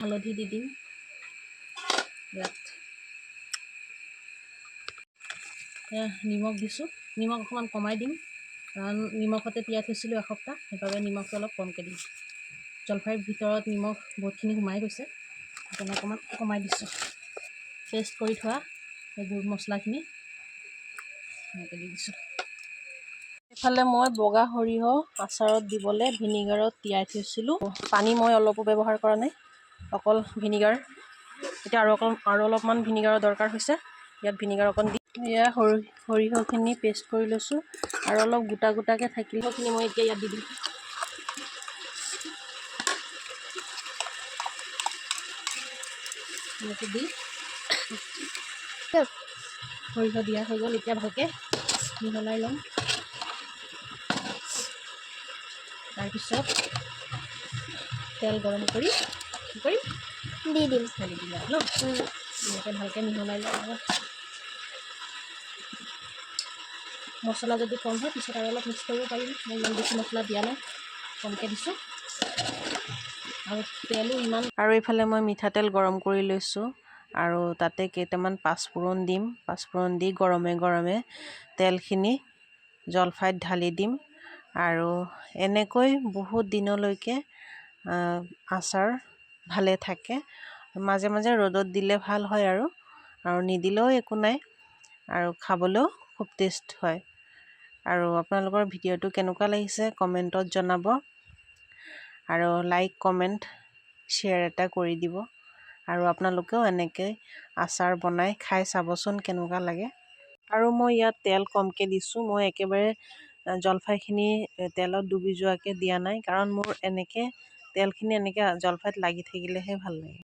হালধি দি দিম ইয়াত। নিমখ দিছোঁ, নিমখ অকণমান কমাই দিম কাৰণ নিমখতে তিয়াই থৈছিলোঁ এসপ্তাহ, সেইবাবে নিমখটো অলপ কমকৈ দিম। জলফাইৰ ভিতৰত নিমখ বহুতখিনি সোমাই গৈছে, সেইকাৰণে অকণমান কমাই দিছোঁ। পেষ্ট কৰি থোৱা এইবোৰ মছলাখিনি এনেকৈ দি দিছোঁ। এইফালে মই বগা সৰিয়হ আচাৰত দিবলৈ ভিনিগাৰত তিয়াই থৈছিলোঁ। পানী মই অলপো ব্যৱহাৰ কৰা নাই, অকল ভিনিগাৰ। এতিয়া আৰু অলপমান ভিনিগাৰৰ দৰকাৰ হৈছে, ইয়াত ভিনিগাৰ অকণ দি এয়া সৰিয়হখিনি পেষ্ট কৰি লৈছোঁ আৰু অলপ গোটা গোটাকৈ থাকিলে সেইখিনি মই এতিয়া ইয়াত দি দিম। এনেকৈ দি সৰিয়হ দিয়া হৈ গ'ল, এতিয়া ভালকৈ মিহলাই ল'ম। তাৰপিছত তেল গৰম কৰি কি কৰিম দি দিম আৰু ন। এনেকৈ ভালকৈ মিহলাই ল'ম আৰু মছলা যদি কম হয় পিছত আৰু অলপ মিক্স কৰিব পাৰিম। মই ইমান বেছি মছলা দিয়া নাই, কমকৈ দিছোঁ আৰু তেলো ইমান। আৰু এইফালে মই মিঠাতেল গৰম কৰি লৈছোঁ আৰু তাতে কেইটামান পাঁচফোৰণ দিম। পাঁচফোৰণ দি গৰমে গৰমে তেলখিনি জলফাইত ঢালি দিম আৰু এনেকৈ বহুত দিনলৈকে আচাৰ ভালে থাকে। মাজে মাজে ৰ'দত দিলে ভাল হয় আৰু নিদিলেও একো নাই আৰু খাবলৈও খুব টেষ্ট হয়। আৰু আপোনালোকৰ ভিডিঅ'টো কেনেকুৱা লাগিছে কমেণ্টত জনাব আৰু লাইক কমেণ্ট শ্বেয়াৰ এটা কৰি দিব। আৰু আপোনালোকেও এনেকৈ আচাৰ বনাই খাই চাবচোন কেনেকুৱা লাগে। আৰু মই ইয়াত তেল কমকৈ দিছোঁ, মই একেবাৰে জলফাইখিনি তেলত ডুবি যোৱাকৈ দিয়া নাই, কাৰণ মোৰ এনেকৈ তেলখিনি এনেকৈ জলফাইত লাগি থাকিলেহে ভাল লাগে।